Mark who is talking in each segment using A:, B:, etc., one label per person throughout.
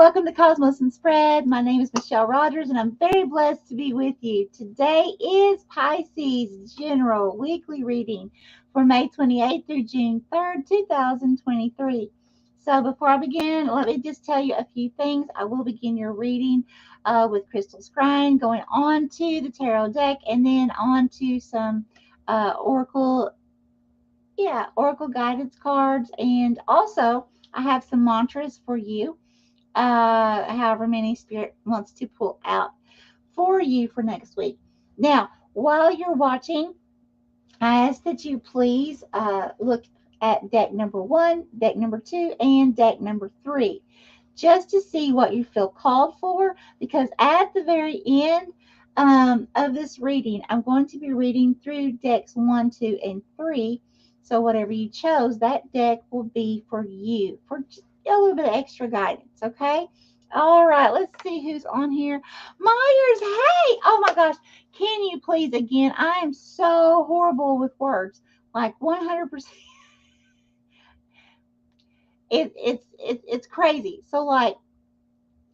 A: welcome to Cosmos and Spread. My name is Michelle Rogers, and I'm very blessed to be with you. Today is Pisces General Weekly Reading for May 28th through June 3rd, 2023. So before I begin, let me just tell you a few things. I will begin your reading with crystal scrying, going on to the tarot deck, and then on to some oracle guidance cards. And also, I have some mantras for you. However many Spirit wants to pull out for you for next week. Now, while you're watching, I ask that you please look at deck number 1, deck number 2, and deck number 3, just to see what you feel called for, because at the very end of this reading, I'm going to be reading through decks 1, 2, and 3. So whatever you chose, that deck will be for you, for just a little bit of extra guidance, okay? All right, let's see who's on here. Myers, hey! Oh my gosh, can you please again? I am so horrible with words, like 100%. It's crazy. So like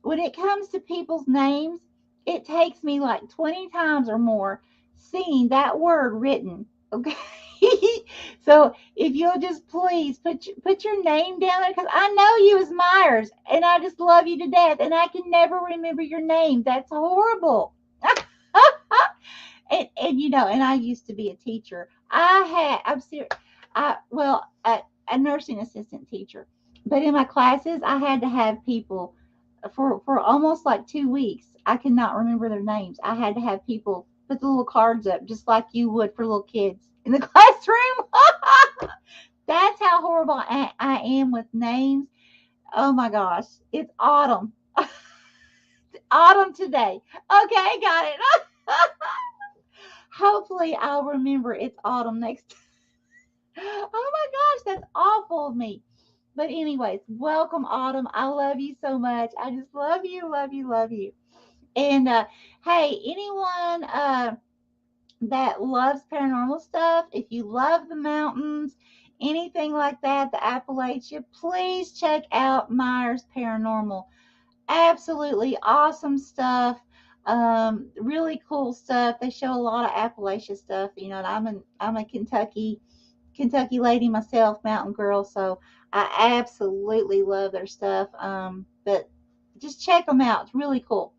A: when it comes to people's names, it takes me like 20 times or more seeing that word written, okay? So if you'll just please put your name down there, because I know you as Myers, and I just love you to death, and I can never remember your name. That's horrible. and you know, and I used to be a teacher. I'm serious. A nursing assistant teacher, but in my classes, I had to have people for almost like 2 weeks. I could not remember their names. I had to have people put the little cards up, just like you would for little kids in the classroom. That's how horrible I am with names. Oh my gosh. It's autumn. Autumn today. Okay, got it. Hopefully I'll remember it's autumn next time. Oh my gosh, that's awful of me. But anyways, welcome autumn. I love you so much. I just love you, love you, love you. And hey, anyone that loves paranormal stuff, if you love the mountains, anything like that, the Appalachia, please check out Myers Paranormal. Absolutely awesome stuff. Really cool stuff. They show a lot of Appalachia stuff. You know, and I'm a Kentucky lady myself, mountain girl, so I absolutely love their stuff. But just check them out. It's really cool.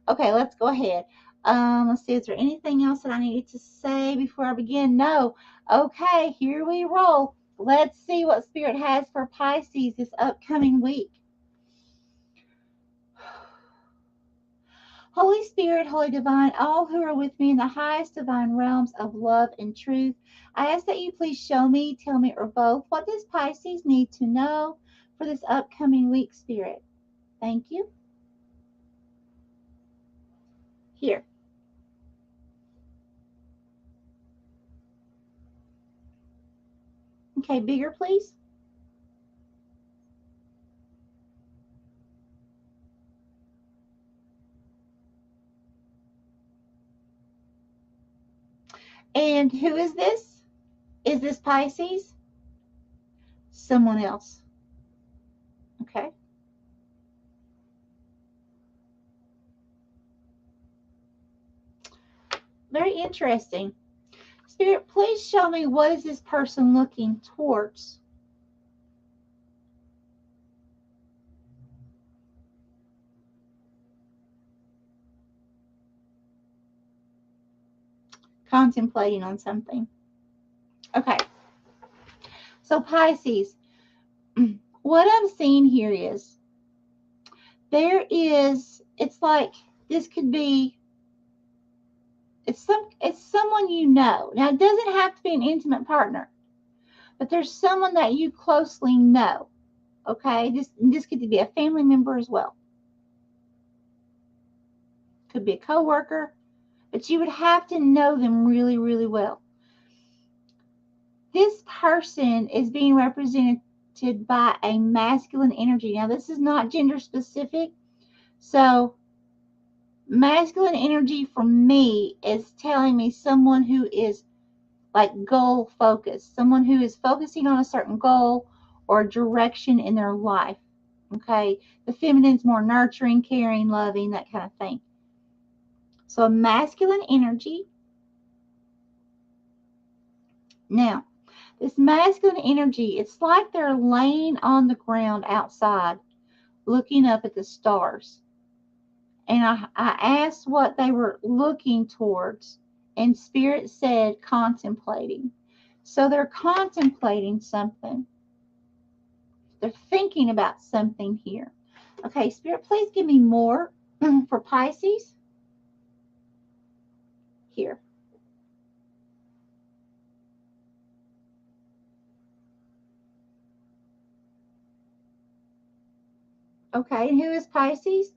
A: Okay, let's go ahead. Let's see, is there anything else that I needed to say before I begin? No. Okay, here we roll. Let's see what Spirit has for Pisces this upcoming week. Holy Spirit, Holy Divine, all who are with me in the highest divine realms of love and truth, I ask that you please show me, tell me, or both, what does Pisces need to know for this upcoming week, Spirit? Thank you. Here. Okay, bigger, please. And who is this? Is this Pisces? Someone else. Okay. Very interesting. Spirit, please show me, what is this person looking towards? Contemplating on something. Okay. So Pisces, what I'm seeing here is it's like this could be, it's someone you know. Now, it doesn't have to be an intimate partner, but there's someone that you closely know. Okay, this could be a family member as well. Could be a coworker, but you would have to know them really, really well. This person is being represented by a masculine energy. Now, this is not gender specific, so masculine energy for me is telling me someone who is like goal focused, someone who is focusing on a certain goal or direction in their life. Okay, the feminine's more nurturing, caring, loving, that kind of thing. So a masculine energy. Now, this masculine energy, it's like they're laying on the ground outside, looking up at the stars. And I asked what they were looking towards, and Spirit said contemplating. So they're contemplating something. They're thinking about something here. Okay, Spirit, please give me more for Pisces. Here. Okay, and who is Pisces?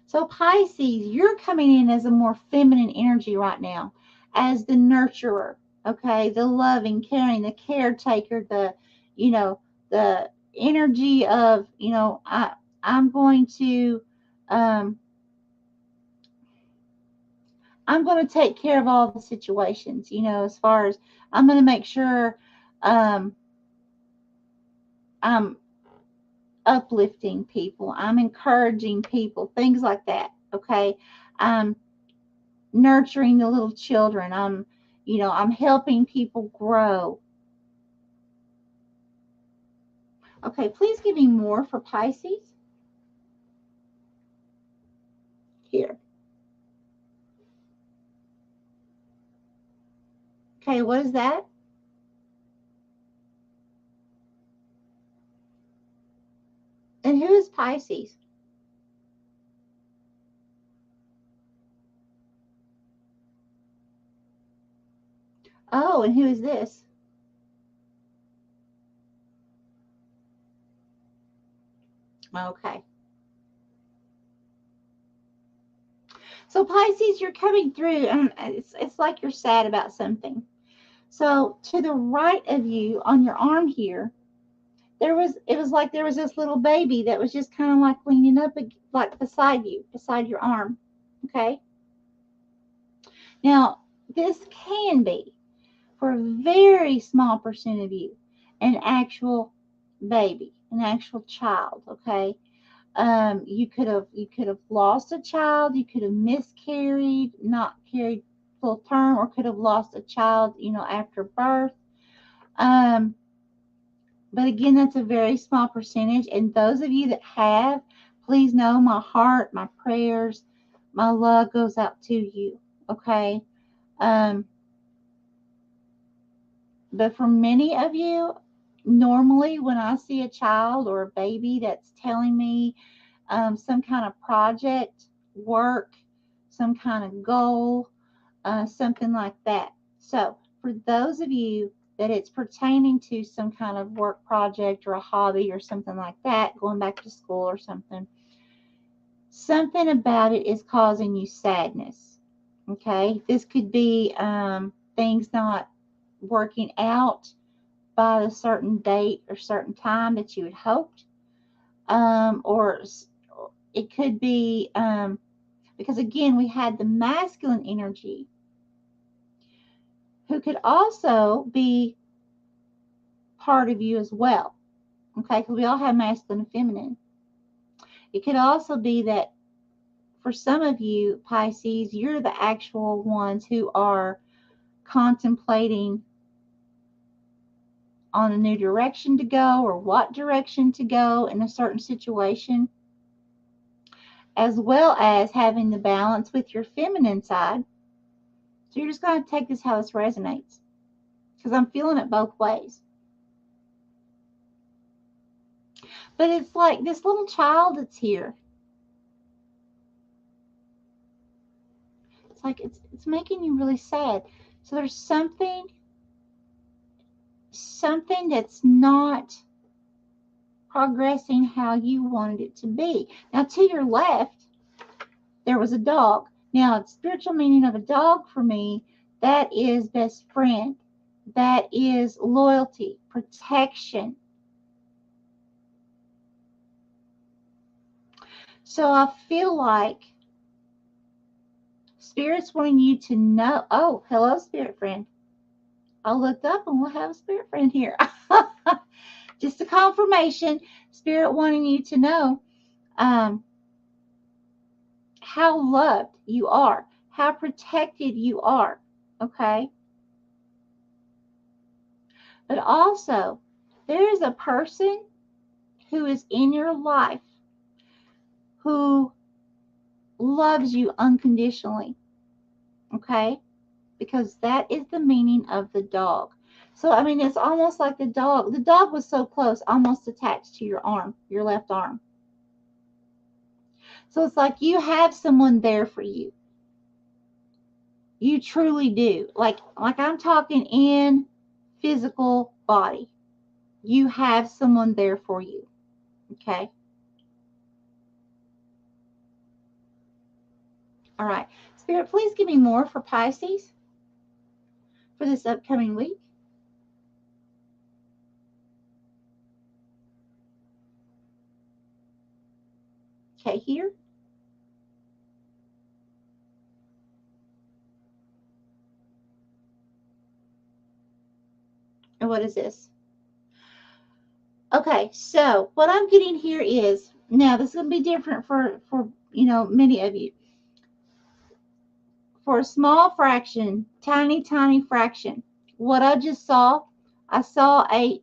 A: So Pisces, you're coming in as a more feminine energy right now, as the nurturer, okay, the loving, caring, the caretaker, the energy of, I'm going to, um, I'm going to take care of all the situations, as far as I'm going to make sure, I'm uplifting people, I'm encouraging people, things like that, okay. Nurturing the little children. I'm helping people grow. Okay, please give me more for Pisces. Here. Okay, what is that? And who is Pisces? Oh, and who is this? Okay. So Pisces, you're coming through, and it's like you're sad about something. So to the right of you on your arm here, it was like there was this little baby that was just kind of like leaning up, like beside you, beside your arm. Okay. Now, this can be, for a very small percent of you, an actual baby, an actual child. Okay, you could have lost a child, you could have miscarried, not carried full term, or could have lost a child, after birth. Um, but again, that's a very small percentage. And those of you that have, please know my heart, my prayers, my love goes out to you. Okay. Um, But for many of you, normally when I see a child or a baby that's telling me some kind of project, work, some kind of goal, something like that. So for those of you that it's pertaining to some kind of work project or a hobby or something like that, going back to school or something, something about it is causing you sadness. Okay, this could be things not working out by a certain date or certain time that you had hoped, or it could be because again we had the masculine energy who could also be part of you as well. Okay, because we all have masculine and feminine. It could also be that for some of you Pisces, you're the actual ones who are contemplating on a new direction to go or what direction to go in a certain situation, as well as having the balance with your feminine side. So you're just going to take this how this resonates, because I'm feeling it both ways. But it's like this little child that's here. It's like it's making you really sad. So there's something that's not progressing how you wanted it to be. Now to your left, there was a dog. Now, the spiritual meaning of a dog for me, that is best friend. That is loyalty, protection. So I feel like Spirit's wanting you to know. Oh, hello, spirit friend. I looked up and we'll have a spirit friend here. Just a confirmation. Spirit wanting you to know how loved you are, how protected you are. Okay? But also, there is a person who is in your life who loves you unconditionally. Okay? Because that is the meaning of the dog. So, I mean, it's almost like the dog. The dog was so close, almost attached to your arm, your left arm. So it's like you have someone there for you. You truly do. Like I'm talking in physical body. You have someone there for you. Okay? All right. Spirit, please give me more for Pisces for this upcoming week. Okay, here. And what is this? Okay, so what I'm getting here is, now this is going to be different for many of you. For a small fraction, tiny fraction, what I just saw, I saw a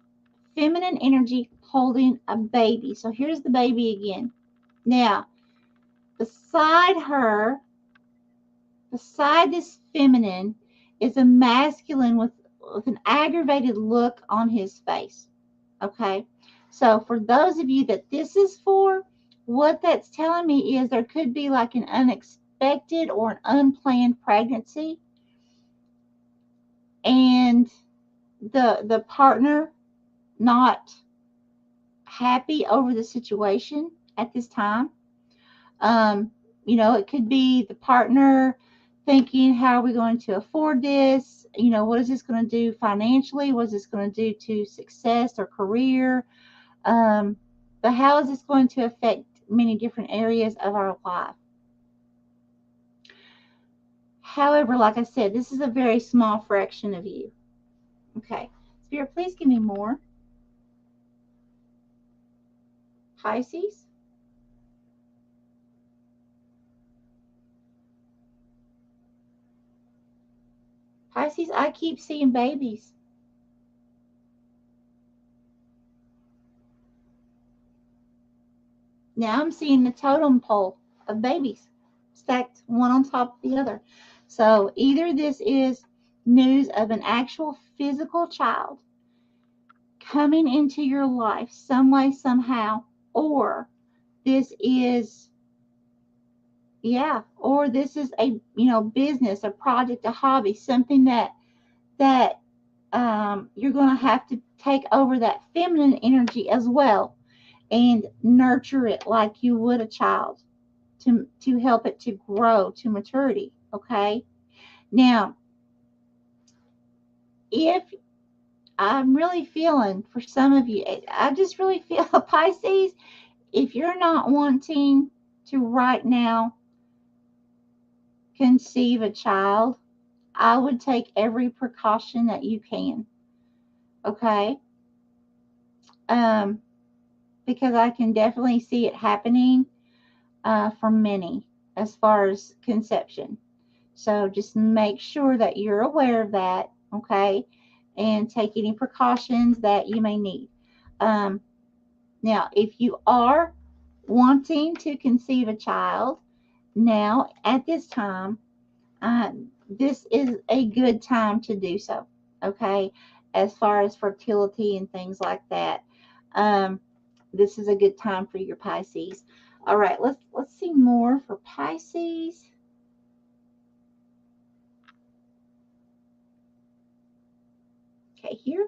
A: feminine energy holding a baby. So here's the baby again. Now, beside her, beside this feminine, is a masculine with an aggravated look on his face. Okay? So for those of you that this is for, what that's telling me is there could be like an unexpected or an unplanned pregnancy, and the partner not happy over the situation at this time. It could be the partner thinking, how are we going to afford this? What is this going to do financially? What is this going to do to success or career? But how is this going to affect many different areas of our life? However, like I said, this is a very small fraction of you. Okay. Spirit, please give me more. Pisces. Pisces, I keep seeing babies. Now I'm seeing the totem pole of babies stacked one on top of the other. So either this is news of an actual physical child coming into your life some way, somehow, or this is, or this is a, business, a project, a hobby, something that you're going to have to take over that feminine energy as well and nurture it like you would a child to help it to grow to maturity. Okay. Now, if I'm really feeling for some of you, I just really feel Pisces, if you're not wanting to right now conceive a child, I would take every precaution that you can. Okay. Um, because I can definitely see it happening for many as far as conception. So just make sure that you're aware of that, okay, and take any precautions that you may need. Now, if you are wanting to conceive a child, now at this time, this is a good time to do so, okay, as far as fertility and things like that. This is a good time for your Pisces. All right, let's see more for Pisces. Okay, here.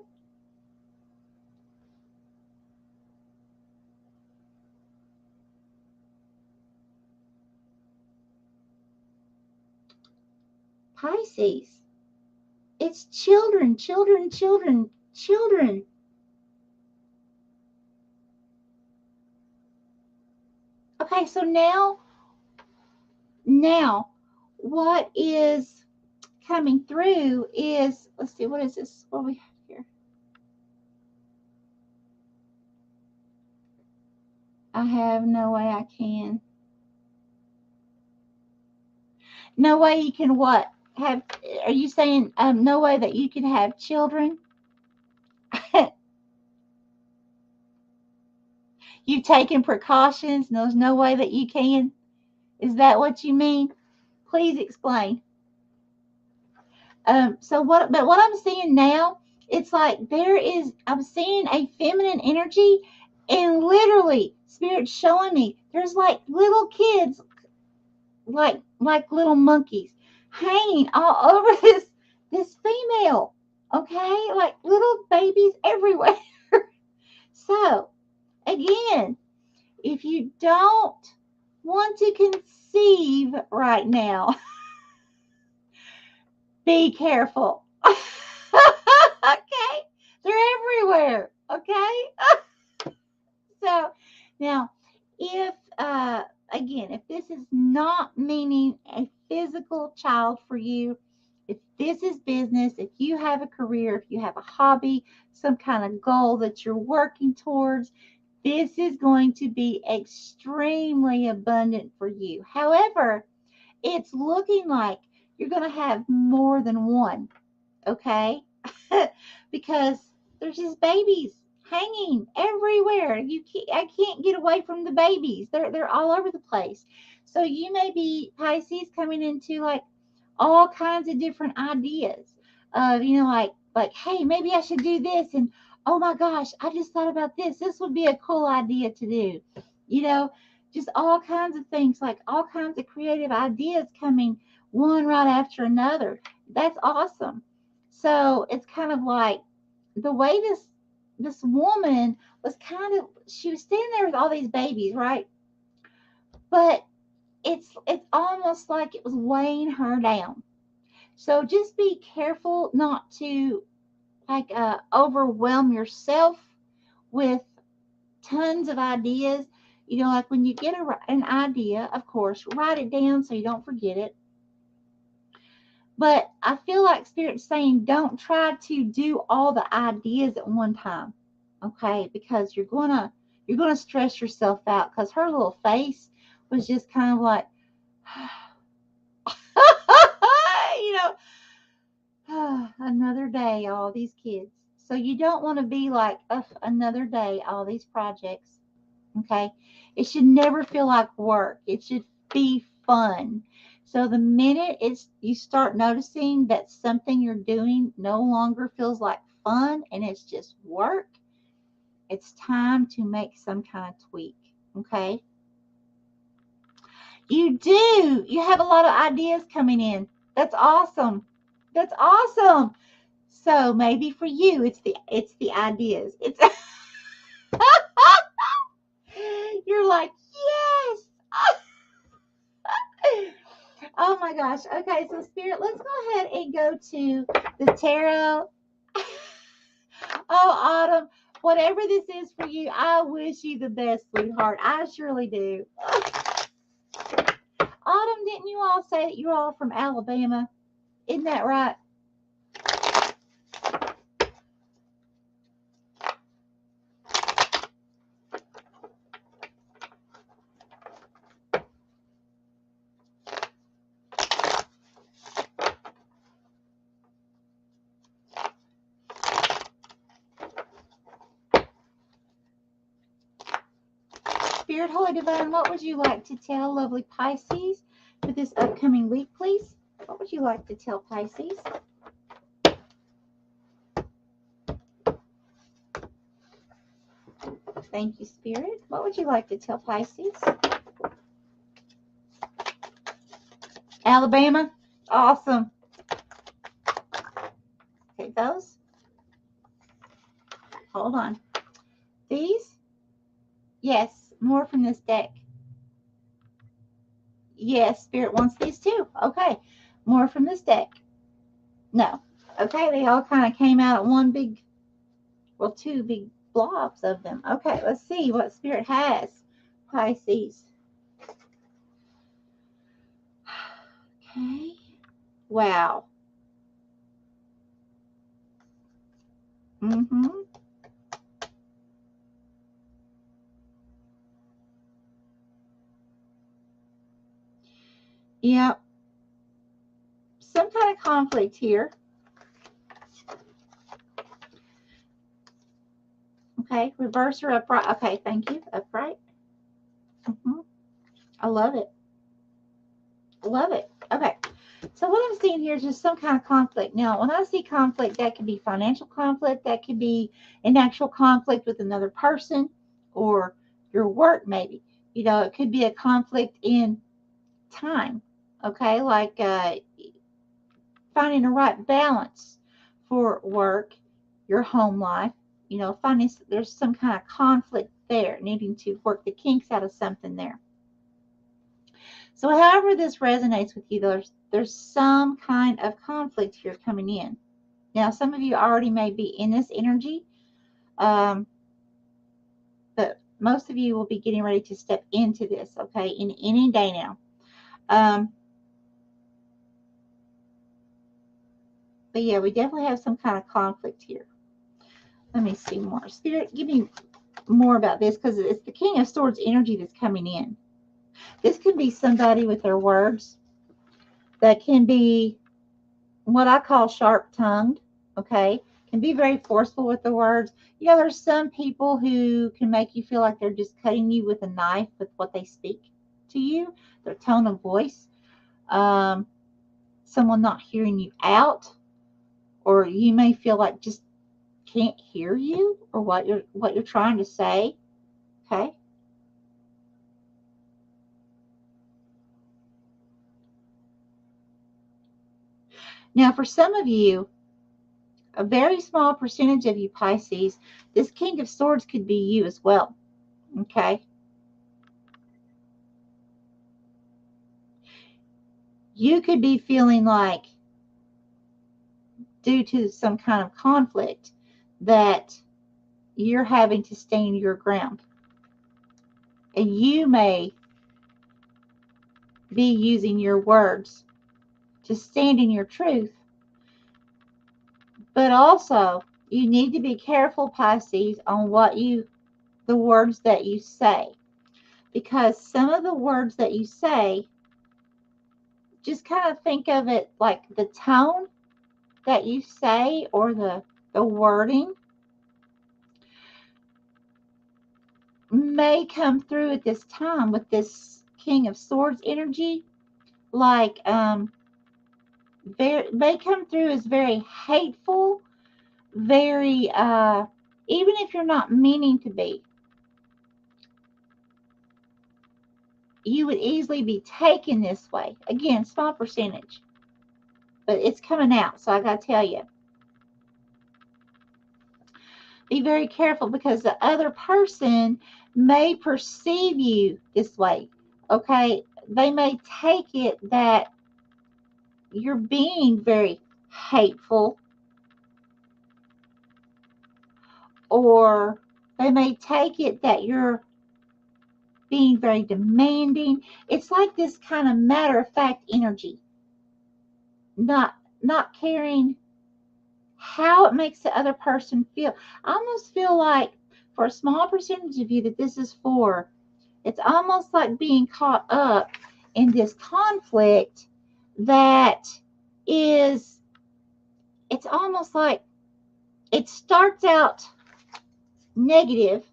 A: Pisces. It's children, children, children, children. Okay, so now, what is coming through is, let's see, what is this? What do we have here? I have no way I can. No way you can what? Have, are you saying no way that you can have children? You've taken precautions and there's no way that you can? Is that what you mean? Please explain. But what I'm seeing now, it's like I'm seeing a feminine energy, and literally Spirit's showing me there's like little kids, like little monkeys hanging all over this female. Okay, like little babies everywhere. So again, if you don't want to conceive right now, be careful. Okay? They're everywhere. Okay? So now, if again, if this is not meaning a physical child for you, if this is business, if you have a career, if you have a hobby, some kind of goal that you're working towards, this is going to be extremely abundant for you. However, it's looking like you're going to have more than one, okay? Because there's just babies hanging everywhere. I can't get away from the babies. They're all over the place. So you may be, Pisces, coming into like all kinds of different ideas of, like, hey, maybe I should do this, and oh my gosh, I just thought about this. This would be a cool idea to do. Just all kinds of things, like all kinds of creative ideas coming one right after another. That's awesome. So it's kind of like the way this woman was she was standing there with all these babies, right? But it's almost like it was weighing her down. So just be careful not to overwhelm yourself with tons of ideas. Like when you get an idea, of course, write it down so you don't forget it. But I feel like Spirit's saying don't try to do all the ideas at one time, okay? Because you're gonna stress yourself out. Because her little face was just kind of like, another day, all these kids. So you don't want to be like, another day, all these projects, okay? It should never feel like work. It should be fun. So the minute you start noticing that something you're doing no longer feels like fun and it's just work, it's time to make some kind of tweak, okay? You have a lot of ideas coming in. That's awesome. That's awesome. So maybe for you, it's the ideas. It's you're like, yes. Oh my gosh. Okay, so Spirit, let's go ahead and go to the tarot. Oh, Autumn, whatever this is for you, I wish you the best, sweetheart. I surely do. Autumn, didn't you all say that you're all from Alabama? Isn't that right? Spirit, Holy Divine, what would you like to tell lovely Pisces for this upcoming week, please? What would you like to tell Pisces? Thank you, Spirit. What would you like to tell Pisces? Alabama? Awesome. Okay, those. Hold on. These? Yes, more from this deck. Yes, Spirit wants these too. Okay, more from this deck. No. Okay, they all kind of came out at one big, well, two big blobs of them. Okay, let's see what Spirit has. Pisces. Okay. Wow. Mm-hmm. Yeah. Some kind of conflict here. Okay. Reverse or upright. Okay. Thank you. Upright. Mm-hmm. I love it. Love it. Okay. So what I'm seeing here is just some kind of conflict. Now, when I see conflict, that could be financial conflict. That could be an actual conflict with another person or your work, maybe. You know, it could be a conflict in time. Okay. Like finding the right balance for work, your home life. You know, finding there's some kind of conflict there, needing to work the kinks out of something there. So however this resonates with you, there's some kind of conflict here coming in. Now, some of you already may be in this energy, but most of you will be getting ready to step into this, okay, in any day now. But yeah, we definitely have some kind of conflict here. Let me see more. Spirit, give me more about this because it's the King of Swords energy that's coming in. This could be somebody with their words that can be what I call sharp-tongued, okay? Can be very forceful with the words. You know, there's some people who can make you feel like they're just cutting you with a knife with what they speak to you, their tone of voice. Someone not hearing you out, or you may feel like just can't hear you or what you're trying to say, okay? Now, for some of you, a very small percentage of you Pisces, this King of Swords could be you as well, okay? You could be feeling like, due to some kind of conflict, that you're having to stand your ground. And you may be using your words to stand in your truth. But also, you need to be careful, Pisces, on the words that you say. Because some of the words that you say, just kind of think of it like the tone that you say or the wording may come through at this time with this King of Swords energy, like may come through as very hateful, very even if you're not meaning to be, you would easily be taken this way. Again, small percentage, but it's coming out, so I gotta tell you, be very careful because the other person may perceive you this way. Okay, they may take it that you're being very hateful, or they may take it that you're being very demanding. It's like this kind of matter of fact energy, not caring how it makes the other person feel. I almost feel like for a small percentage of you that this is for, it's almost like being caught up in this conflict that is, it's almost like it starts out negative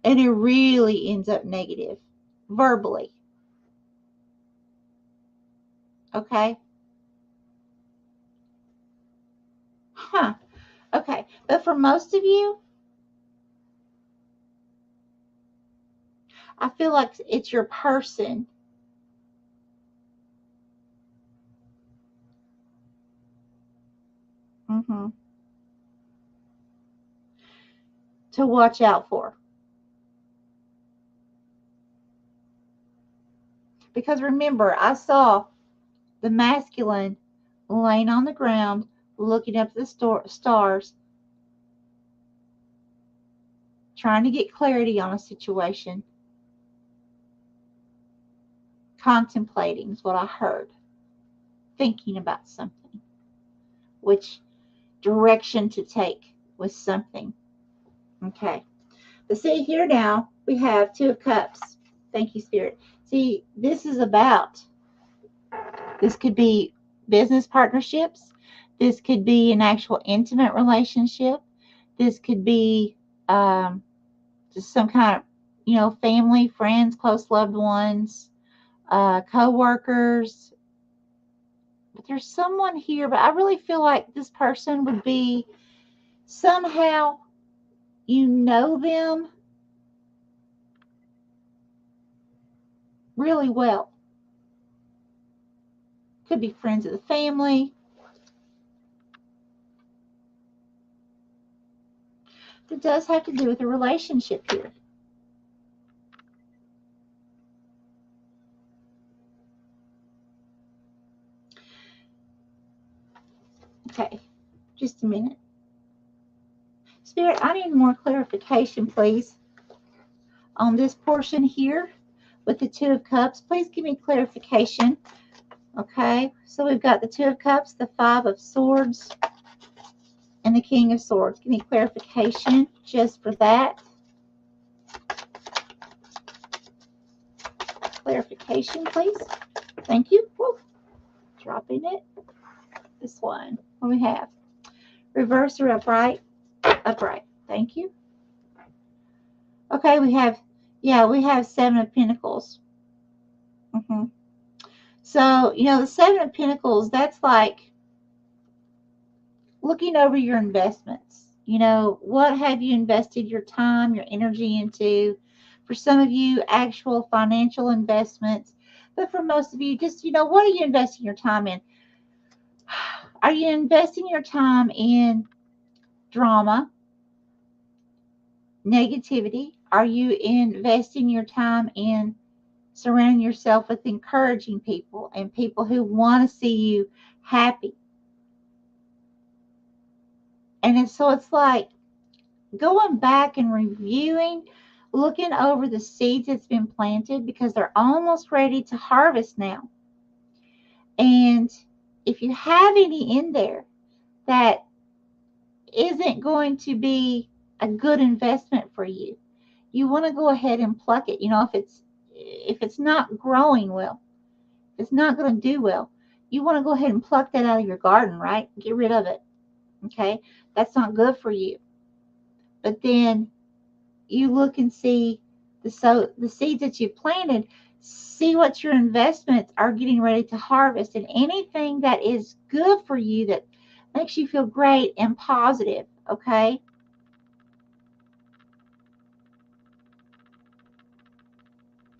A: and it really ends up negative verbally. Okay? Huh. Okay. But for most of you, I feel like it's your person. Mm-hmm. To watch out for. Because remember, I saw the masculine laying on the ground, looking up at the stars, trying to get clarity on a situation. Contemplating is what I heard. Thinking about something. Which direction to take with something. Okay. But see here now, we have Two of Cups. Thank you, Spirit. See, this could be business partnerships. This could be an actual intimate relationship. This could be just some kind of, family, friends, close loved ones, co-workers. But there's someone here, but I really feel like this person would be somehow, you know them really well. Could be friends of the family. It does have to do with a relationship here. Okay, just a minute. Spirit, I need more clarification, please, on this portion here with the Two of Cups. Please give me clarification. Okay, so we've got the Two of Cups, the Five of Swords, and the King of Swords. Give me clarification just for that. Clarification, please. Thank you. Woo. Dropping it. This one. What do we have? Reverse or upright? Upright. Thank you. Okay, we have Seven of Pentacles. So, the Seven of Pentacles, that's like looking over your investments. What have you invested your time, your energy into? For some of you, actual financial investments. But for most of you, just, what are you investing your time in? Are you investing your time in drama, negativity? Are you investing your time in surrounding yourself with encouraging people and people who want to see you happy? And it's like going back and reviewing, looking over the seeds that's been planted, because they're almost ready to harvest now. And if you have any in there that isn't going to be a good investment for you, you want to go ahead and pluck it. If it's not growing well, it's not going to do well, you want to go ahead and pluck that out of your garden, right? Get rid of it. Okay? That's not good for you. But then you look and see the seeds that you planted, see what your investments are getting ready to harvest, and anything that is good for you that makes you feel great and positive, okay?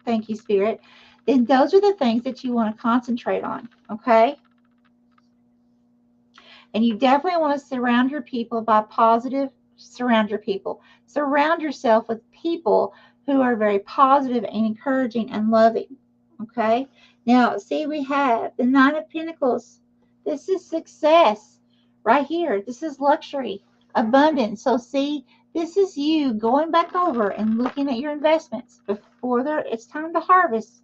A: Thank you, Spirit. Then those are the things that you want to concentrate on, okay? And you definitely want to surround your people by positive, surround yourself with people who are very positive and encouraging and loving, okay? Now, see, we have the Nine of Pentacles. This is success right here. This is luxury, abundance. So, see, this is you going back over and looking at your investments before it's time to harvest.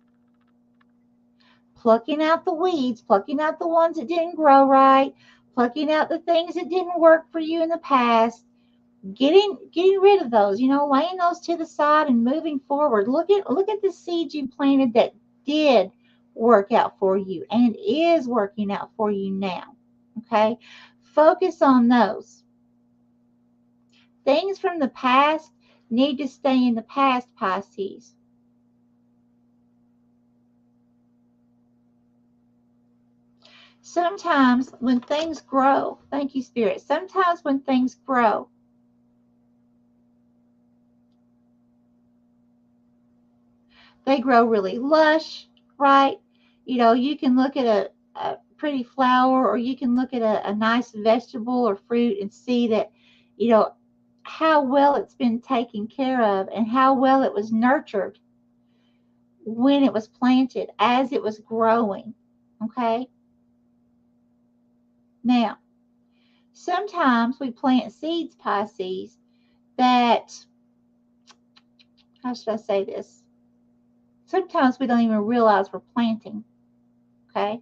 A: Plucking out the weeds, plucking out the ones that didn't grow right, plucking out the things that didn't work for you in the past, getting rid of those, laying those to the side and moving forward. Look at the seeds you planted that did work out for you and is working out for you now. Okay? Focus on those. Things from the past need to stay in the past, Pisces. Sometimes when things grow, thank you, Spirit, sometimes when things grow, they grow really lush, right? You can look at a pretty flower, or you can look at a nice vegetable or fruit and see that, how well it's been taken care of and how well it was nurtured when it was planted, as it was growing, okay? Now, sometimes we plant seeds, Pisces, that, how should I say this? Sometimes we don't even realize we're planting, okay?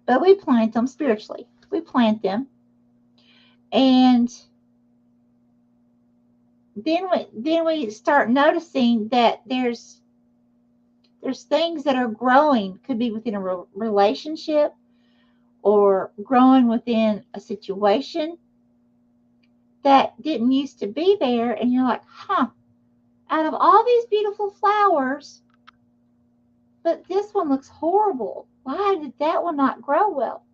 A: But we plant them spiritually. We plant them. And then we start noticing that there's things that are growing. Could be within a relationship or growing within a situation that didn't used to be there. And you're like, huh, out of all these beautiful flowers, but this one looks horrible. Why did that one not grow well?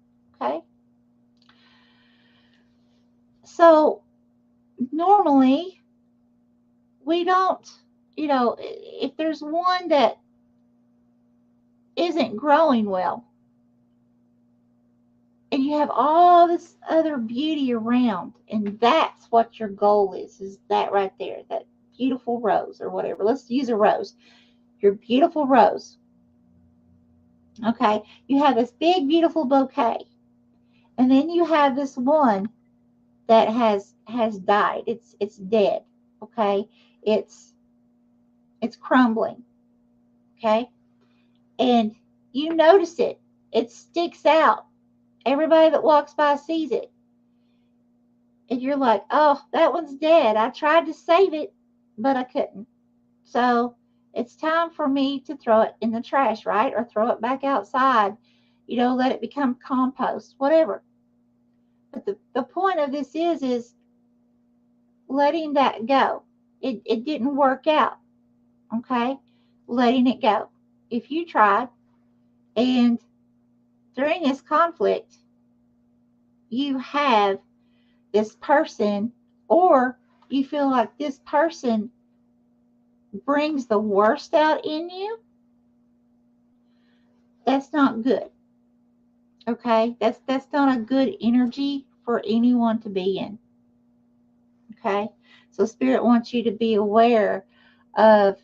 A: Okay. So normally we don't, if there's one that isn't growing well and you have all this other beauty around, and that's what your goal is that right there, that beautiful rose or whatever. Let's use a rose. Your beautiful rose. Okay. You have this big, beautiful bouquet. And then you have this one that has died. It's dead. Okay. It's crumbling. Okay. And you notice it. It sticks out. Everybody that walks by sees it. And you're like, oh, that one's dead. I tried to save it, but I couldn't. So it's time for me to throw it in the trash, right? Or throw it back outside. Let it become compost, whatever. But the point of this is letting that go. It didn't work out. Okay? Letting it go. If you tried, and during this conflict, you have this person, or you feel like this person brings the worst out in you, that's not good. Okay? That's not a good energy for anyone to be in. Okay? So Spirit wants you to be aware of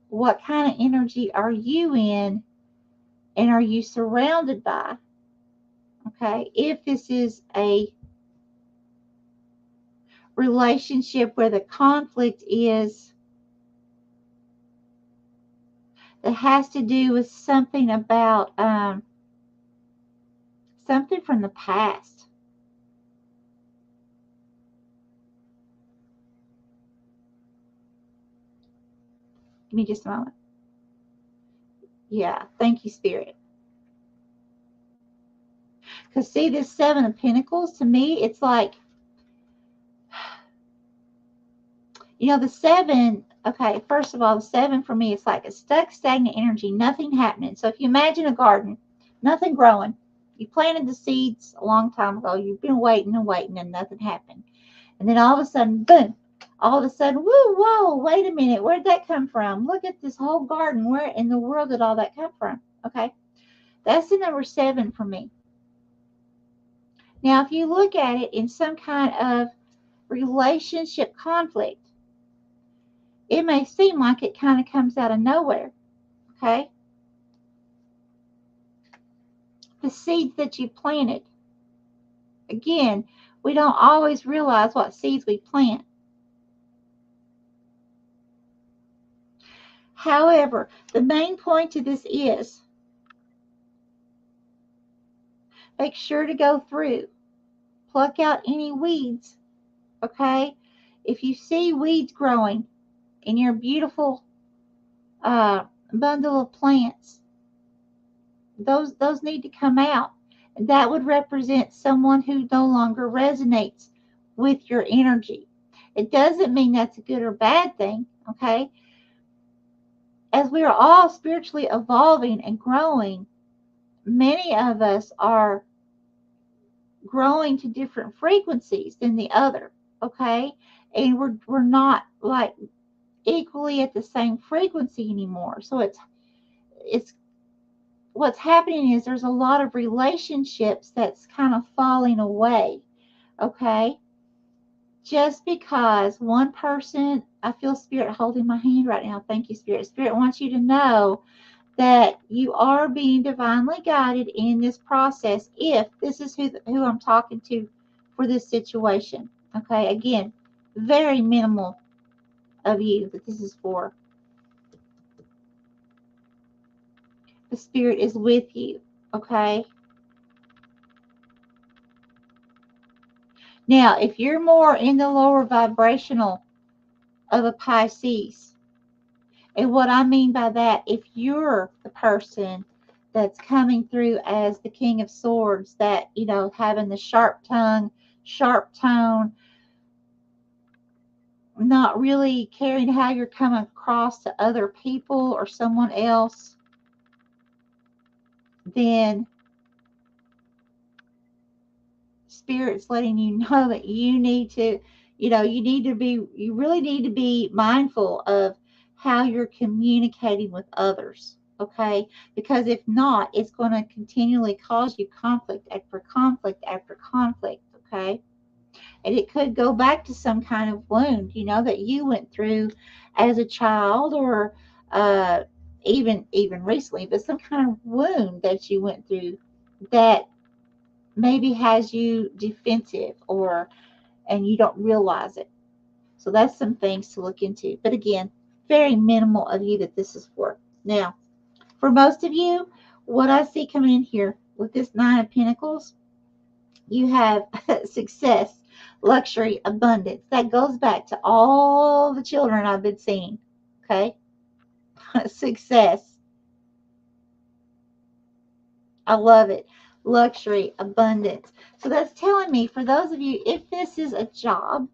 A: what kind of energy are you in, and are you surrounded by? Okay? If this is a relationship where the conflict is that has to do with something about something from the past. Give me just a moment. Yeah, thank you, Spirit. Because see, this Seven of Pentacles, to me, it's like, the seven, okay, first of all, the seven for me, it's like a stuck, stagnant energy, nothing happening. So if you imagine a garden, nothing growing. You planted the seeds a long time ago. You've been waiting and waiting, and nothing happened. And then all of a sudden, boom, all of a sudden, whoa, wait a minute. Where'd that come from? Look at this whole garden. Where in the world did all that come from? Okay. That's the number 7 for me. Now, if you look at it in some kind of relationship conflict, it may seem like it kind of comes out of nowhere. Okay. The seeds that you planted. Again, we don't always realize what seeds we plant. However, the main point to this is make sure to go through, pluck out any weeds, okay? If you see weeds growing in your beautiful bundle of plants, those need to come out. That would represent someone who no longer resonates with your energy. It doesn't mean that's a good or bad thing, okay? As we are all spiritually evolving and growing, many of us are growing to different frequencies than the other, okay? And we're not like equally at the same frequency anymore. So it's what's happening is there's a lot of relationships that's kind of falling away, okay? Just because one person, I feel Spirit holding my hand right now. Thank you, Spirit. Spirit wants you to know that you are being divinely guided in this process if this is who I'm talking to for this situation. Okay, again, very minimal of you that this is for. The Spirit is with you, okay? Now, if you're more in the lower vibrational of a Pisces, and what I mean by that, if you're the person that's coming through as the King of Swords, that, you know, having the sharp tongue, sharp tone, not really caring how you're coming across to other people or someone else, then Spirit's letting you know that you need to, you really need to be mindful of how you're communicating with others, okay? Because if not, it's going to continually cause you conflict after conflict after conflict, okay? And it could go back to some kind of wound, that you went through as a child, or even recently, but some kind of wound that you went through that maybe has you defensive, and you don't realize it. So that's some things to look into. But again, very minimal of you that this is for. Now, for most of you, what I see coming in here with this Nine of Pentacles, you have success, luxury, abundance. That goes back to all the children I've been seeing. Okay? Success. I love it. Luxury, abundance. So that's telling me, for those of you, if this is a job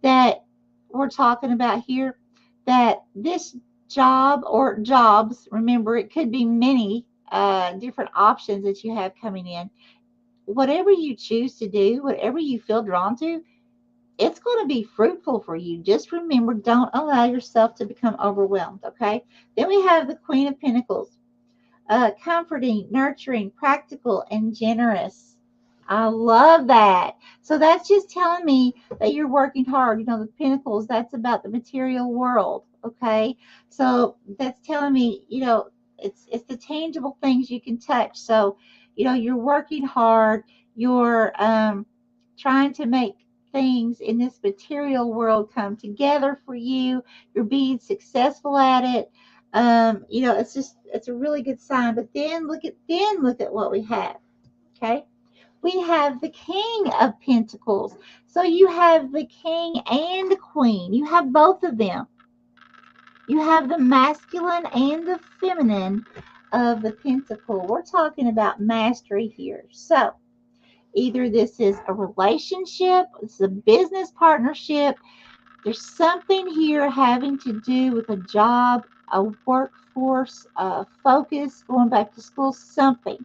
A: that we're talking about here, that this job or jobs, remember, it could be many different options that you have coming in. Whatever you choose to do, whatever you feel drawn to, it's going to be fruitful for you. Just remember, don't allow yourself to become overwhelmed, okay? Then we have the Queen of Pentacles. Comforting, nurturing, practical, and generous. I love that. So that's just telling me that you're working hard. The Pentacles, that's about the material world, okay? So that's telling me, it's the tangible things you can touch. So, you're working hard. You're trying to make things in this material world come together for you. You're being successful at it. It's a really good sign. But then look at what we have. Okay. We have the King of Pentacles. So you have the King and the Queen. You have both of them. You have the masculine and the feminine of the Pentacle. We're talking about mastery here. So either this is a relationship, it's a business partnership. There's something here having to do with a job, a workforce, a focus, going back to school, something.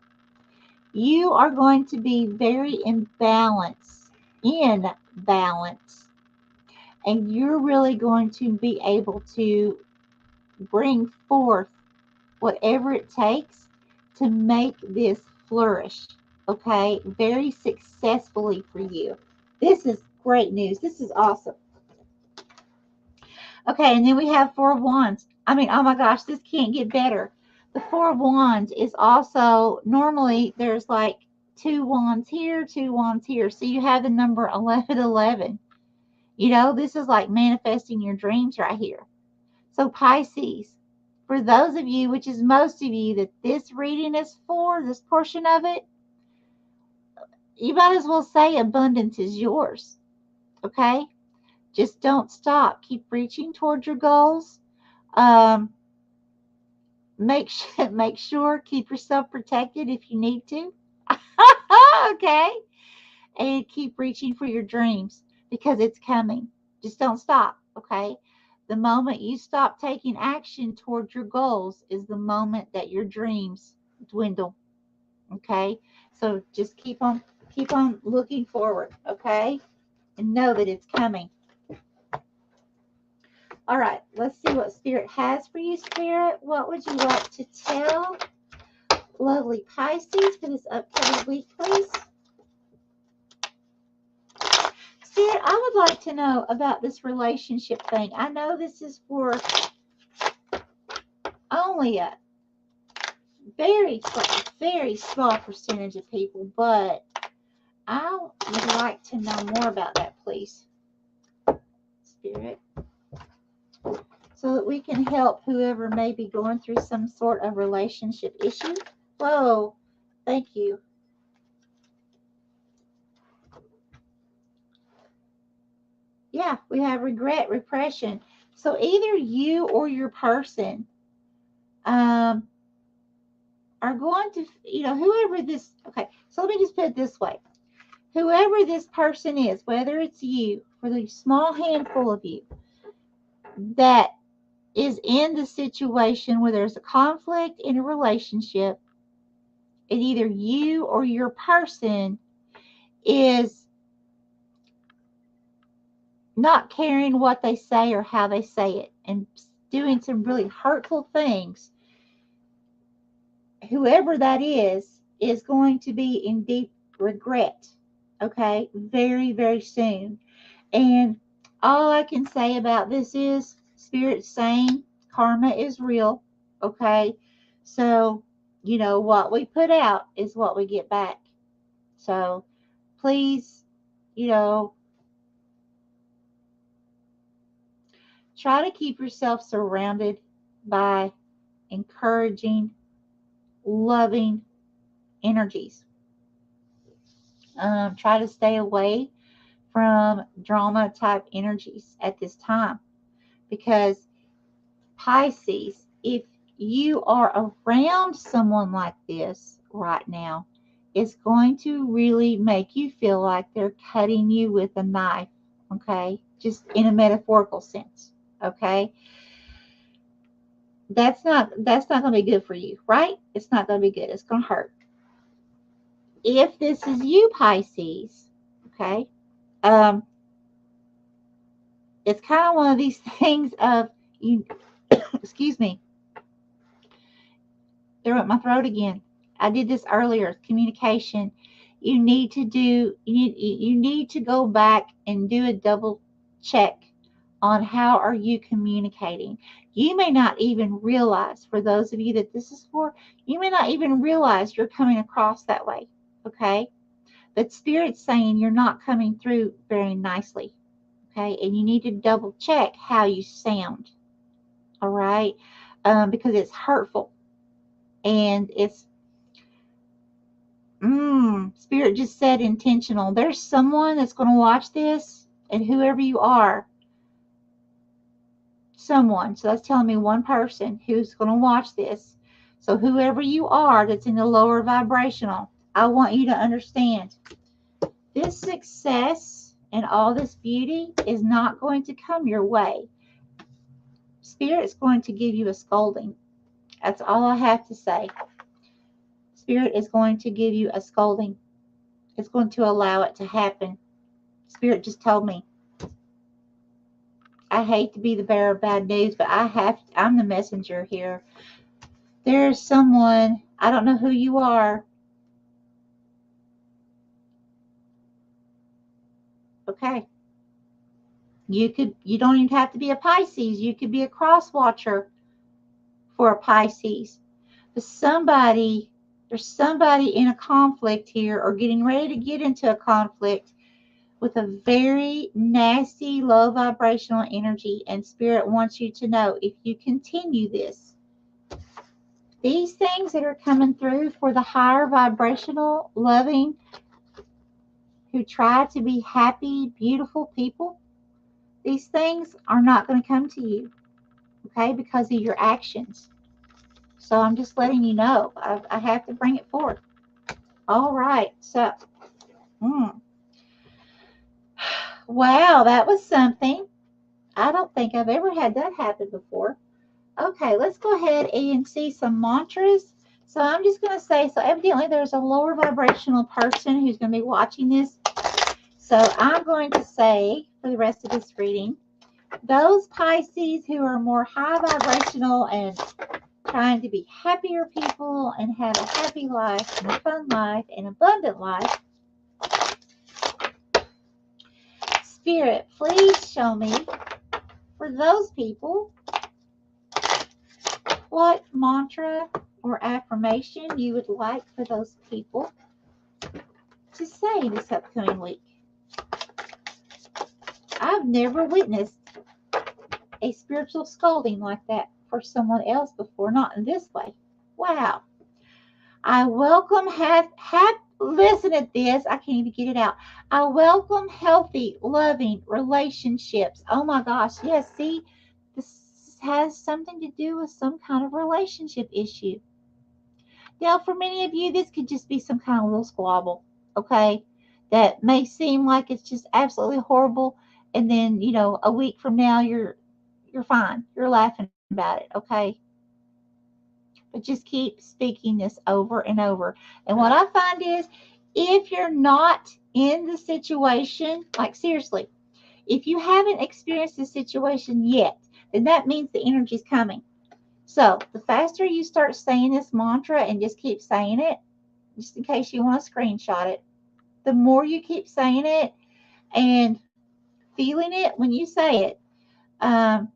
A: You are going to be very in balance, and you're really going to be able to bring forth whatever it takes to make this flourish, okay? Very successfully for you. This is great news. This is awesome. Okay, and then we have Four of Wands. I mean, oh my gosh, this can't get better. The Four of Wands is also, normally there's like two wands here, two wands here. So you have the number 1111. This is like manifesting your dreams right here. So Pisces, for those of you, which is most of you, that this reading is for, this portion of it, you might as well say abundance is yours. Okay? Just don't stop. Keep reaching towards your goals. Make sure, keep yourself protected if you need to. Okay? And keep reaching for your dreams because it's coming. Just don't stop. Okay? The moment you stop taking action towards your goals is the moment that your dreams dwindle. Okay? So just keep on looking forward. Okay? And know that it's coming. All right, let's see what Spirit has for you, Spirit. What would you like to tell lovely Pisces for this upcoming week, please? Spirit, I would like to know about this relationship thing. I know this is for only a very small percentage of people, but I would like to know more about that, please, Spirit, so that we can help whoever may be going through some sort of relationship issue. Whoa, thank you. Yeah, we have regret, repression. So either you or your person um, are going to, whoever this, okay, so let me just put it this way. Whoever this person is, whether it's you, for the small handful of you that is in the situation where there's a conflict in a relationship, and either you or your person is not caring what they say or how they say it and doing some really hurtful things, whoever that is going to be in deep regret, okay, very, very soon. And all I can say about this is Spirit saying karma is real, okay? So, what we put out is what we get back. So, please, you know, try to keep yourself surrounded by encouraging, loving energies. Try to stay away from drama type energies at this time, because Pisces, if you are around someone like this right now, it's going to really make you feel like they're cutting you with a knife, okay? Just in a metaphorical sense, okay? That's not going to be good for you, right? It's not going to be good. It's going to hurt. If this is you, Pisces, okay? It's kind of one of these things of you. Excuse me. Threw up my throat again. I did this earlier. Communication. You need to go back and do a double check on how are you communicating. You may not even realize, for those of you that this is for, you may not even realize you're coming across that way. Okay? But Spirit's saying you're not coming through very nicely. Okay? And you need to double check how you sound. All right? Because it's hurtful. And it's Spirit just said intentional. There's someone that's going to watch this, and whoever you are, someone. So that's telling me one person who's going to watch this. So whoever you are that's in the lower vibrational, I want you to understand this success and all this beauty is not going to come your way. Spirit's going to give you a scolding. That's all I have to say. Spirit is going to give you a scolding. It's going to allow it to happen. Spirit just told me. I hate to be the bearer of bad news, but I'm the messenger here. There's someone, I don't know who you are. Okay. You don't even have to be a Pisces. You could be a cross watcher for a Pisces. But there's somebody in a conflict here or getting ready to get into a conflict with a very nasty, low vibrational energy. And Spirit wants you to know, if you continue this, these things that are coming through for the higher vibrational, loving, who try to be happy, beautiful people, these things are not going to come to you, okay, because of your actions. So I'm just letting you know. I have to bring it forth. All right. So, wow, that was something. I don't think I've ever had that happen before. Okay, let's go ahead and see some mantras. So I'm just going to say, so evidently there's a lower vibrational person who's going to be watching this. So I'm going to say, for the rest of this reading, those Pisces who are more high vibrational and trying to be happier people and have a happy life and a fun life and abundant life, Spirit, please show me, for those people, what mantra or affirmation you would like for those people to say this upcoming week. I've never witnessed a spiritual scolding like that for someone else before, not in this way. Wow. I welcome listen at this. I can't even get it out. I welcome healthy, loving relationships. Oh my gosh. Yes, see, this has something to do with some kind of relationship issue. Now, for many of you, this could just be some kind of little squabble, okay? That may seem like it's just absolutely horrible, and then a week from now, you're fine. You're laughing about it, okay? But just keep speaking this over and over. And what I find is, if you're not in the situation, like seriously, if you haven't experienced the situation yet, then that means the energy's coming. So the faster you start saying this mantra and just keep saying it, just in case you want to screenshot it, the more you keep saying it and feeling it when you say it, the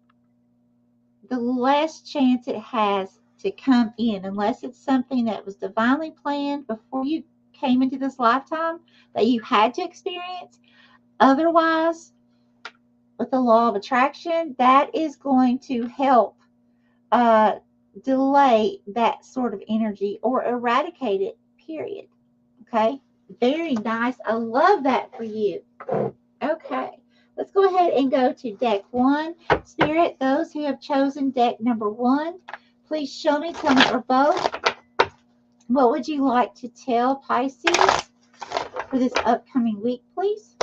A: less chance it has to come in, unless it's something that was divinely planned before you came into this lifetime that you had to experience. Otherwise, with the law of attraction, that is going to help delay that sort of energy or eradicate it, period. Okay? Very nice. I love that for you. Okay. Let's go ahead and go to deck 1. Spirit, those who have chosen deck number 1, please show me, tell me, or both. What would you like to tell Pisces for this upcoming week, please?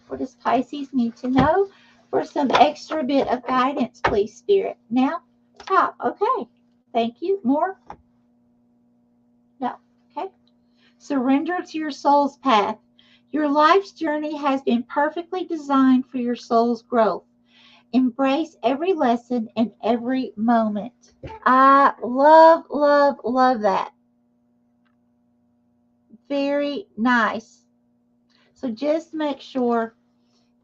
A: What does Pisces need to know for some extra bit of guidance, please, Spirit? Now, top. Okay. Thank you. More? No. Okay. Surrender to your soul's path. Your life's journey has been perfectly designed for your soul's growth. Embrace every lesson and every moment. I love, love, love that. Very nice. So just make sure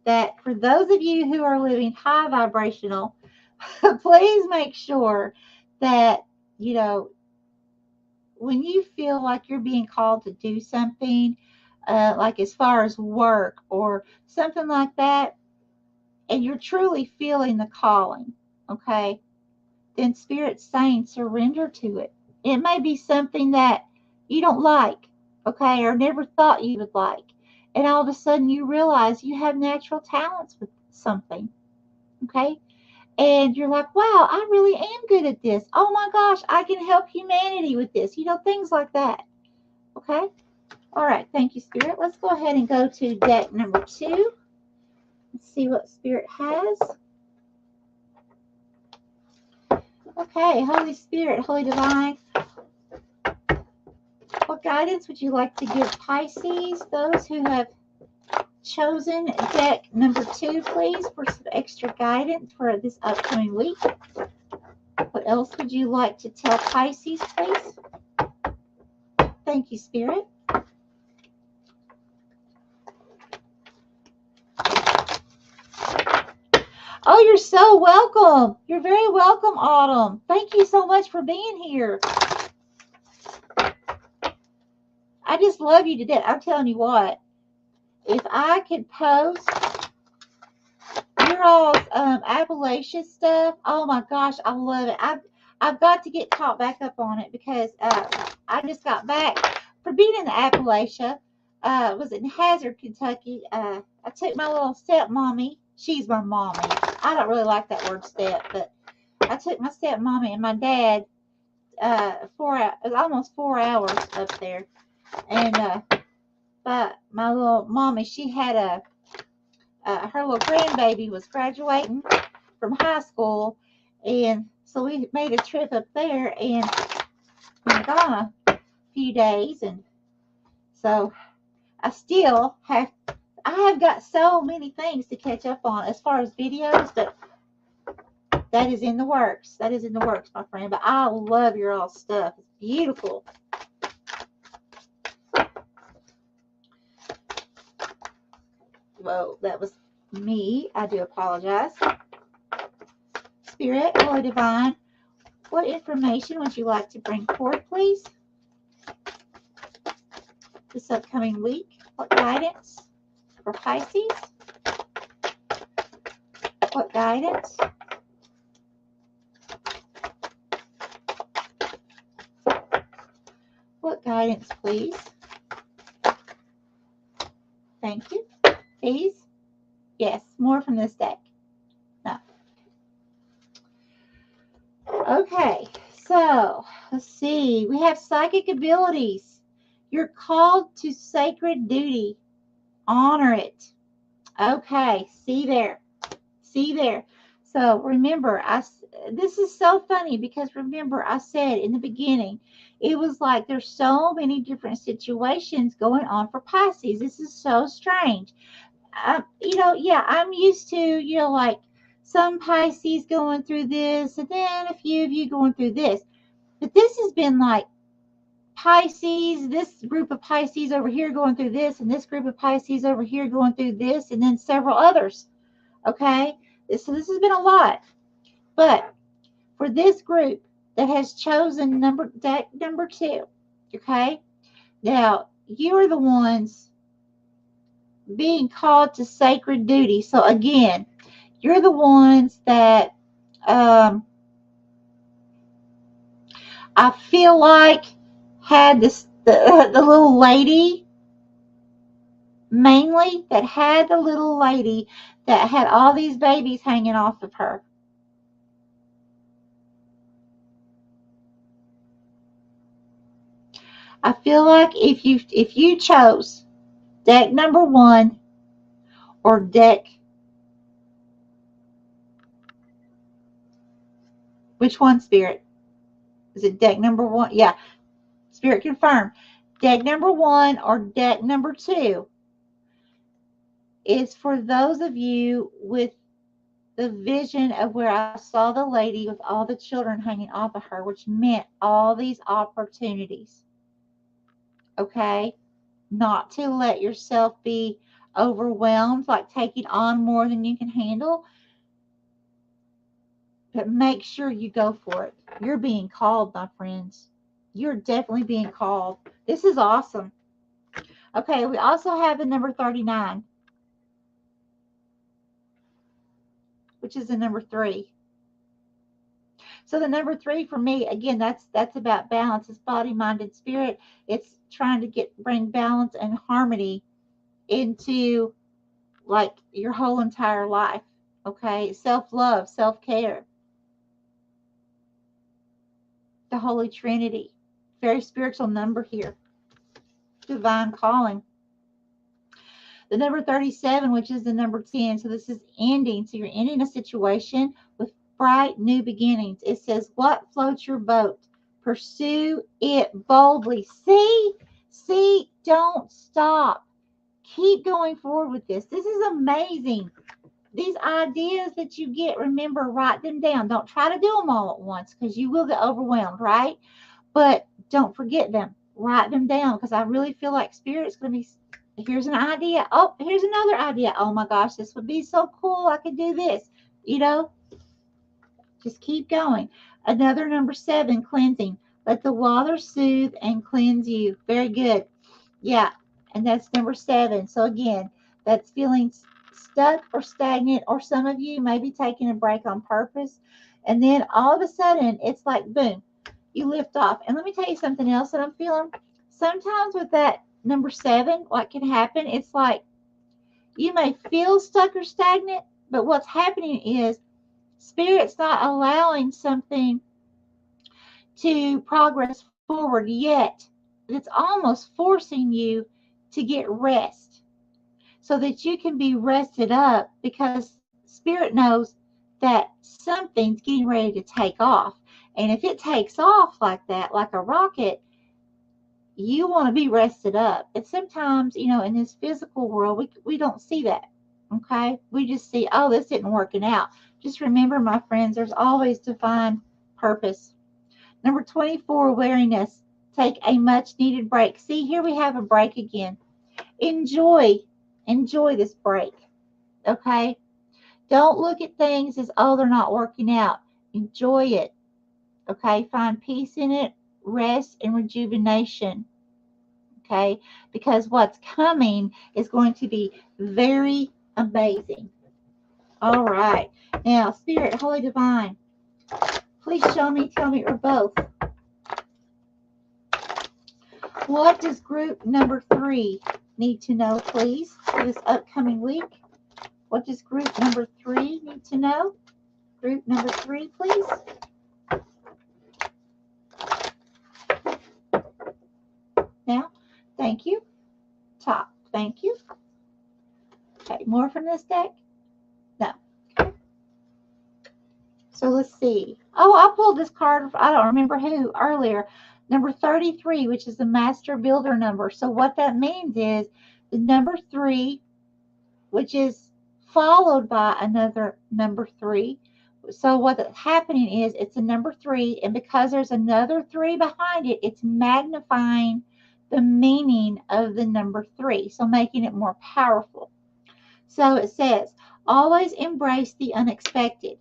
A: that for those of you who are living high vibrational, please make sure that, when you feel like you're being called to do something, like as far as work or something like that, and you're truly feeling the calling, okay, then Spirit's saying surrender to it. It may be something that you don't like, okay, or never thought you would like. And all of a sudden you realize you have natural talents with something, okay? And you're like, wow, I really am good at this. Oh my gosh, I can help humanity with this. Things like that, okay? All right, thank you, Spirit. Let's go ahead and go to deck number 2. Let's see what Spirit has. Okay, Holy Spirit, Holy Divine, what guidance would you like to give Pisces, those who have chosen deck number 2, please, for some extra guidance for this upcoming week? What else would you like to tell Pisces, please? Thank you, Spirit. Oh, you're so welcome. You're very welcome, Autumn. Thank you so much for being here. I just love you to death. I'm telling you what, if I could post your all's Appalachia stuff, oh my gosh, I love it. I've got to get caught back up on it because I just got back from being in the Appalachia. Was in Hazard, Kentucky. I took my little stepmommy. She's my mommy. I don't really like that word step, but I took my stepmommy and my dad almost 4 hours up there. And but my little mommy, she had her little grandbaby was graduating from high school, and so we made a trip up there and been gone a few days, and so I have got so many things to catch up on as far as videos, but that is in the works. That is in the works, my friend. But I love your all stuff. It's beautiful. Whoa, that was me. I do apologize. Spirit, Holy Divine, what information would you like to bring forth, please? This upcoming week, what guidance for Pisces? What guidance? What guidance, please, Thank you. Please. Yes, more from this deck. No. Okay, so let's see. We have psychic abilities. You're called to sacred duty. Honor it. Okay, see there. See there. So remember, this is so funny because remember I said in the beginning, it was like there's so many different situations going on for Pisces. This is so strange. Yeah, I'm used to, like some Pisces going through this and then a few of you going through this. But this has been like Pisces, this group of Pisces over here going through this, and this group of Pisces over here going through this, and then several others. Okay? So this has been a lot. But for this group that has chosen deck number 2, okay? Now, you are the ones being called to sacred duty. So again, you're the ones that I feel like had the little lady, mainly that had the little lady that had all these babies hanging off of her. I feel like if you chose deck number 1 or deck, which one, Spirit? Is it deck number 1? Yeah, Spirit confirmed. Deck number 1 or deck number 2 is for those of you with the vision of where I saw the lady with all the children hanging off of her, which meant all these opportunities. Okay? Not to let yourself be overwhelmed, like taking on more than you can handle. But make sure you go for it. You're being called, my friends. You're definitely being called. This is awesome. Okay, we also have the number 39, which is the number 3. So the number 3 for me, again, that's about balance. It's body, mind, and spirit. It's trying to bring balance and harmony into like your whole entire life. Okay, self-love, self-care, the Holy Trinity, very spiritual number here, divine calling. The number 37, which is the number 10. So this is ending. So you're ending a situation with bright new beginnings. It says, what floats your boat? Pursue it boldly. See, don't stop. Keep going forward with this. This is amazing. These ideas that you get, remember, write them down. Don't try to do them all at once because you will get overwhelmed, right? But don't forget them. Write them down because I really feel like Spirit's going to be, here's an idea. Oh, here's another idea. Oh my gosh, this would be so cool. I could do this. Just keep going. Another number 7, cleansing. Let the water soothe and cleanse you. Very good. Yeah, and that's number 7. So again, that's feeling stuck or stagnant, or some of you may be taking a break on purpose. And then all of a sudden, it's like, boom, you lift off. And let me tell you something else that I'm feeling. Sometimes with that number 7, what can happen, it's like you may feel stuck or stagnant, but what's happening is Spirit's not allowing something to progress forward yet. It's almost forcing you to get rest so that you can be rested up, because Spirit knows that something's getting ready to take off. And if it takes off like that, like a rocket, you want to be rested up. And sometimes, in this physical world, we don't see that. Okay? We just see, oh, this didn't working out. Just remember, my friends, there's always divine purpose. Number 24, wariness. Take a much needed break. See, here we have a break again. Enjoy this break. Okay? Don't look at things as, oh, they're not working out. Enjoy it. Okay? Find peace in it, rest, and rejuvenation. Okay? Because what's coming is going to be very amazing. All right. Now, Spirit, Holy Divine, please show me, tell me, or both. What does group number 3 need to know, please, for this upcoming week? What does group number 3 need to know? Group number 3, please. Now, thank you. Top, thank you. Okay, more from this deck? No. Okay. So let's see. Oh, I pulled this card, I don't remember who, earlier. Number 33, which is the master builder number. So what that means is the number 3, which is followed by another number 3. So what's happening is it's a number 3, and because there's another 3 behind it, it's magnifying the meaning of the number 3, so making it more powerful. So it says, always embrace the unexpected.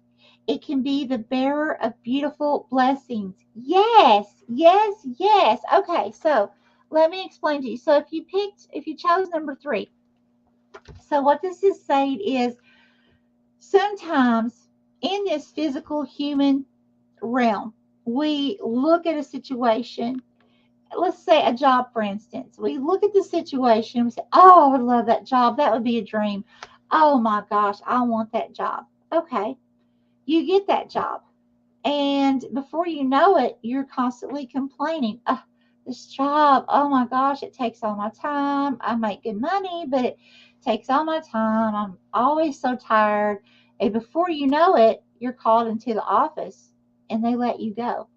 A: It can be the bearer of beautiful blessings. Yes, yes, yes. Okay, so let me explain to you. So if you chose number 3, so what this is saying is sometimes in this physical human realm, we look at a situation, let's say a job, for instance. We look at the situation and we say, oh, I would love that job. That would be a dream. Oh my gosh, I want that job. Okay, you get that job. And before you know it, you're constantly complaining. Oh, this job, oh my gosh, it takes all my time. I make good money, but it takes all my time. I'm always so tired. And before you know it, you're called into the office and they let you go.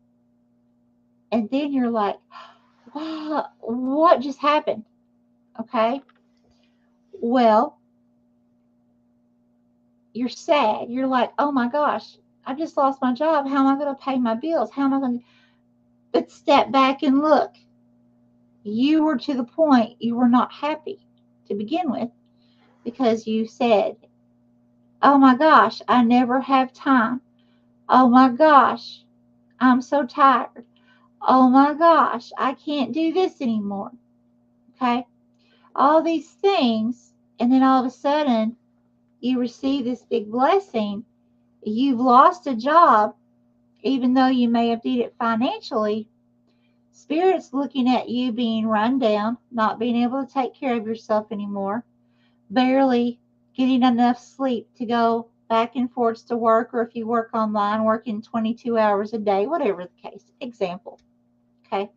A: And then you're like, wow, what just happened? Okay. Well, you're sad. You're like, oh my gosh, I just lost my job. How am I going to pay my bills? How am I going to? But step back and look. You were to the point you were not happy to begin with because you said, oh my gosh, I never have time. Oh my gosh, I'm so tired. Oh my gosh, I can't do this anymore. Okay? All these things, and then all of a sudden, you receive this big blessing. You've lost a job, even though you may have did it financially. Spirit's looking at you being run down, not being able to take care of yourself anymore, barely getting enough sleep to go back and forth to work, or if you work online, working 22 hours a day, whatever the case. Example. Okay.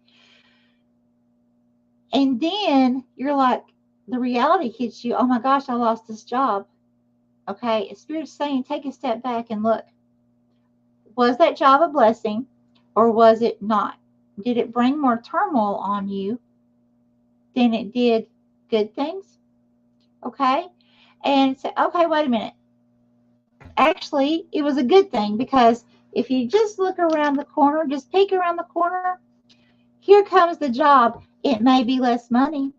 A: And then you're like, the reality hits you, oh my gosh, I lost this job. Okay. Spirit's saying, take a step back and look. Was that job a blessing or was it not? Did it bring more turmoil on you than it did good things? Okay. And say, okay, wait a minute. Actually, it was a good thing because if you just look around the corner, just peek around the corner, here comes the job. It may be less money.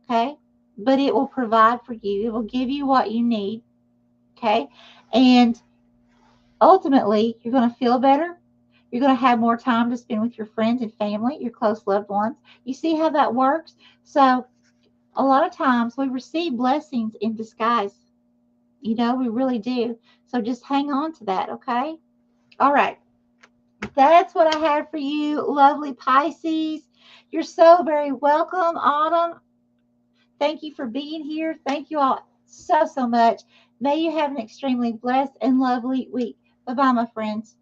A: Okay. But it will provide for you. It will give you what you need. Okay. And ultimately, you're going to feel better. You're going to have more time to spend with your friends and family, your close loved ones. You see how that works? So a lot of times we receive blessings in disguise. You know, we really do. So just hang on to that, okay? All right. That's what I have for you, lovely Pisces. You're so very welcome, Autumn. Thank you for being here. Thank you all so, so much. May you have an extremely blessed and lovely week. Bye-bye, my friends.